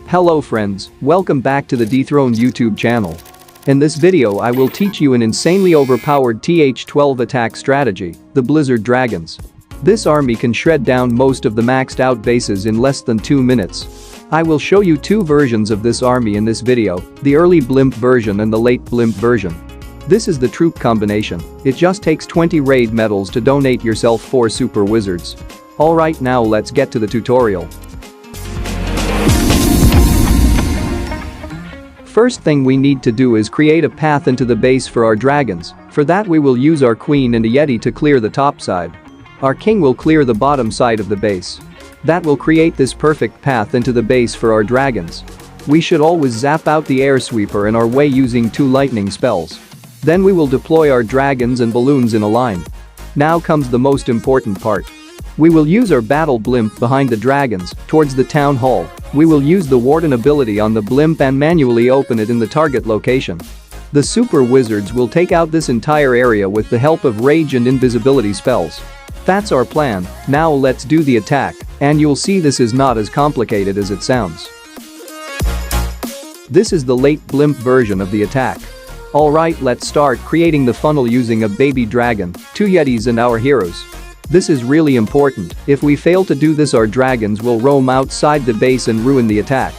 Hello friends, welcome back to the Dethroned YouTube channel. In this video I will teach you an insanely overpowered TH-12 attack strategy, the Blizzard Dragons. This army can shred down most of the maxed out bases in less than 2 minutes. I will show you two versions of this army in this video, the early blimp version and the late blimp version. This is the troop combination. It just takes 20 raid medals to donate yourself 4 super wizards. Alright, now let's get to the tutorial. First thing we need to do is create a path into the base for our dragons. For that we will use our queen and a yeti to clear the top side. Our king will clear the bottom side of the base. That will create this perfect path into the base for our dragons. We should always zap out the air sweeper in our way using 2 lightning spells. Then we will deploy our dragons and balloons in a line. Now comes the most important part. We will use our battle blimp behind the dragons, towards the town hall. We will use the warden ability on the blimp and manually open it in the target location. The super wizards will take out this entire area with the help of rage and invisibility spells. That's our plan. Now let's do the attack, and you'll see this is not as complicated as it sounds. This is the late blimp version of the attack. Alright, let's start creating the funnel using a baby dragon, 2 yetis and our heroes. This is really important. If we fail to do this, our dragons will roam outside the base and ruin the attack.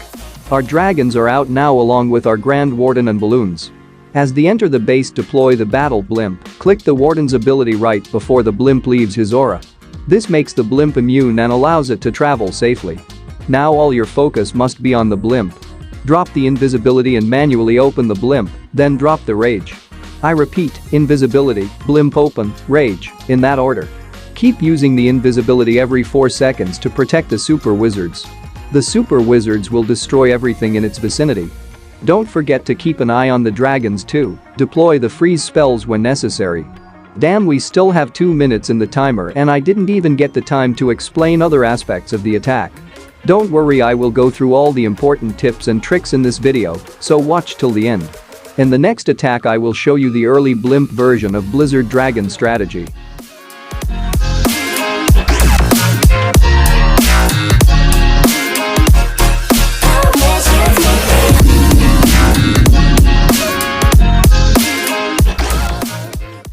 Our dragons are out now along with our grand warden and balloons. As they enter the base, deploy the battle blimp, click the warden's ability right before the blimp leaves his aura. This makes the blimp immune and allows it to travel safely. Now all your focus must be on the blimp. Drop the invisibility and manually open the blimp, then drop the rage. I repeat, invisibility, blimp open, rage, in that order. Keep using the invisibility every 4 seconds to protect the super wizards. The super wizards will destroy everything in its vicinity. Don't forget to keep an eye on the dragons too. Deploy the freeze spells when necessary. Damn, we still have 2 minutes in the timer and I didn't even get the time to explain other aspects of the attack. Don't worry, I will go through all the important tips and tricks in this video, so watch till the end. In the next attack I will show you the early blimp version of Blizzard Dragon strategy.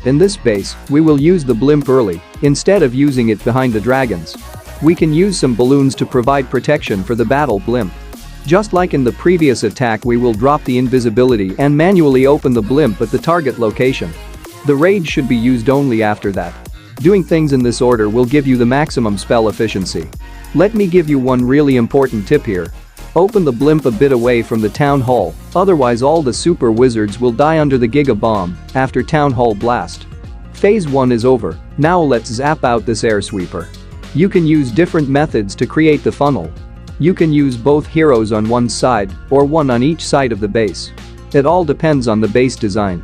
In this base, we will use the blimp early, instead of using it behind the dragons. We can use some balloons to provide protection for the battle blimp. Just like in the previous attack, we will drop the invisibility and manually open the blimp at the target location. The rage should be used only after that. Doing things in this order will give you the maximum spell efficiency. Let me give you one really important tip here. Open the blimp a bit away from the town hall, otherwise all the super wizards will die under the Giga Bomb after town hall blast. Phase 1 is over, now let's zap out this air sweeper. You can use different methods to create the funnel. You can use both heroes on one side or one on each side of the base. It all depends on the base design.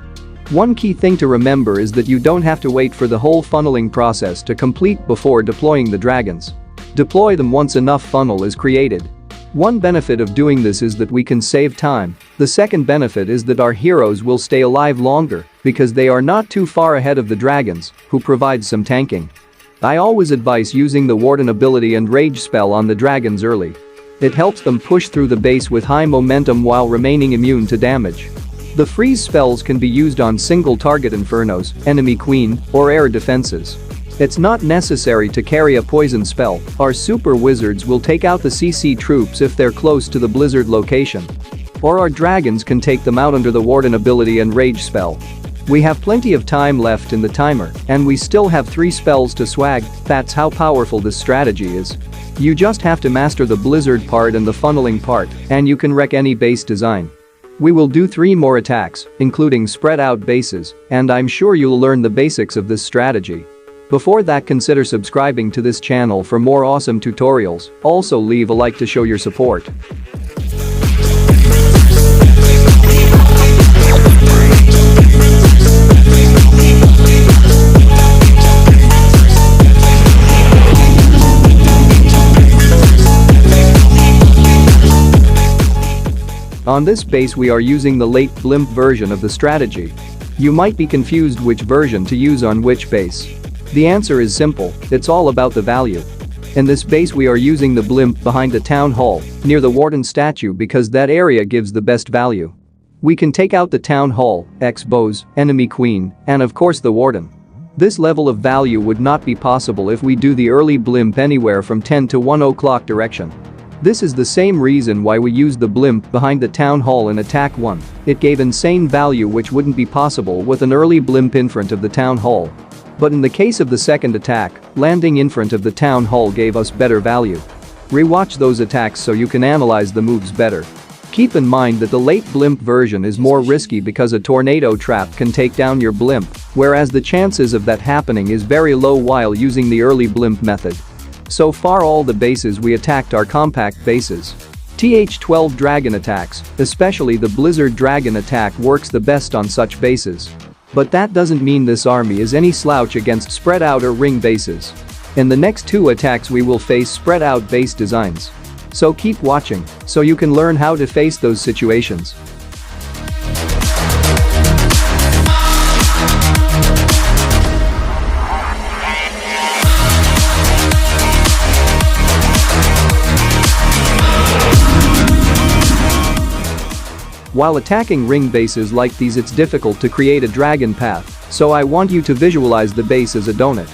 One key thing to remember is that you don't have to wait for the whole funneling process to complete before deploying the dragons. Deploy them once enough funnel is created. One benefit of doing this is that we can save time. The second benefit is that our heroes will stay alive longer because they are not too far ahead of the dragons, who provide some tanking. I always advise using the warden ability and rage spell on the dragons early. It helps them push through the base with high momentum while remaining immune to damage. The freeze spells can be used on single target infernos, enemy queen, or air defenses. It's not necessary to carry a poison spell. Our super wizards will take out the CC troops if they're close to the blizzard location. Or our dragons can take them out under the warden ability and rage spell. We have plenty of time left in the timer, and we still have 3 spells to swag. That's how powerful this strategy is. You just have to master the blizzard part and the funneling part, and you can wreck any base design. We will do 3 more attacks, including spread out bases, and I'm sure you'll learn the basics of this strategy. Before that, consider subscribing to this channel for more awesome tutorials. Also leave a like to show your support. On this base we are using the late blimp version of the strategy. You might be confused which version to use on which base. The answer is simple, it's all about the value. In this base we are using the blimp behind the town hall, near the warden statue because that area gives the best value. We can take out the town hall, X-bows, enemy queen, and of course the warden. This level of value would not be possible if we do the early blimp anywhere from 10 to 1 o'clock direction. This is the same reason why we used the blimp behind the town hall in attack 1. It gave insane value which wouldn't be possible with an early blimp in front of the town hall. But in the case of the second attack, landing in front of the town hall gave us better value. Rewatch those attacks so you can analyze the moves better. Keep in mind that the late blimp version is more risky because a tornado trap can take down your blimp, whereas the chances of that happening is very low while using the early blimp method. So far all the bases we attacked are compact bases. TH-12 dragon attacks, especially the Blizzard dragon attack, works the best on such bases. But that doesn't mean this army is any slouch against spread out or ring bases. In the next 2 attacks we will face spread out base designs. So keep watching so you can learn how to face those situations. While attacking ring bases like these it's difficult to create a dragon path, so I want you to visualize the base as a donut.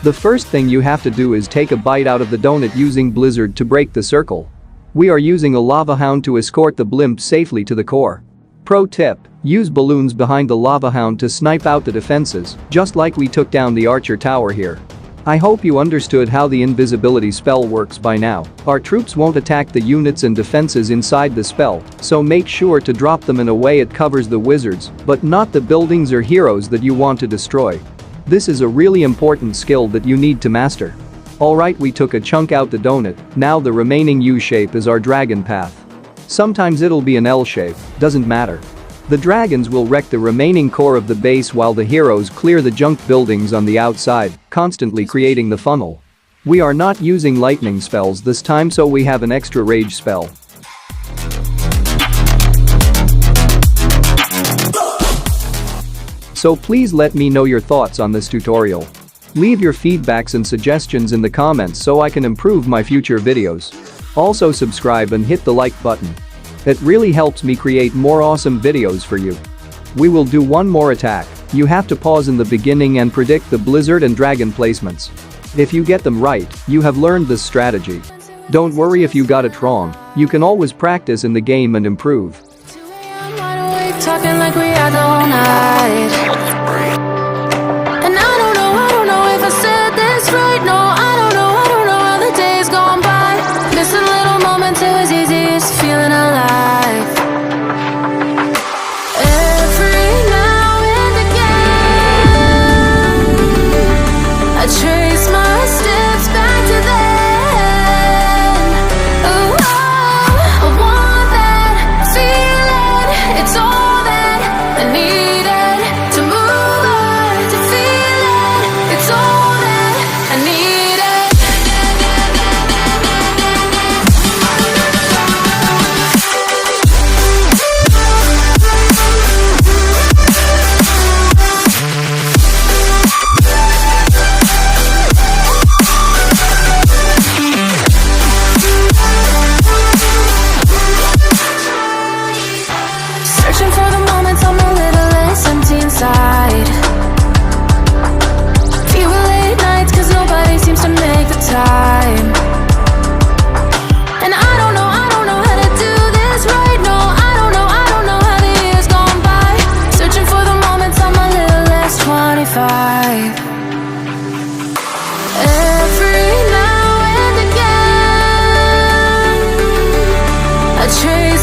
The first thing you have to do is take a bite out of the donut using Blizzard to break the circle. We are using a lava hound to escort the blimp safely to the core. Pro tip: use balloons behind the lava hound to snipe out the defenses, just like we took down the archer tower here. I hope you understood how the invisibility spell works by now. Our troops won't attack the units and defenses inside the spell, so make sure to drop them in a way it covers the wizards, but not the buildings or heroes that you want to destroy. This is a really important skill that you need to master. Alright, we took a chunk out the donut, now the remaining U shape is our dragon path. Sometimes it'll be an L shape, doesn't matter. The dragons will wreck the remaining core of the base while the heroes clear the junk buildings on the outside, constantly creating the funnel. We are not using lightning spells this time, so we have an extra rage spell. So please let me know your thoughts on this tutorial. Leave your feedbacks and suggestions in the comments so I can improve my future videos. Also subscribe and hit the like button. It really helps me create more awesome videos for you. We will do one more attack. You have to pause in the beginning and predict the blizzard and dragon placements. If you get them right, you have learned this strategy. Don't worry if you got it wrong, you can always practice in the game and improve. Talking like we are all night. And I don't know if I said this right. No, I don't know how the days gone by. Missing little moments, it was easiest feeling alive. Every now and again, I trace my steps back to then. Oh, I want that feeling. It's all I needed to move on, to feel it. It's all that I needed. Searching for the moments I'm a little less empty inside. Fewer late nights cause nobody seems to make the time. And I don't know how to do this right. No, I don't know how the years gone by. Searching for the moments I'm a little less 25. Every now and again, I trace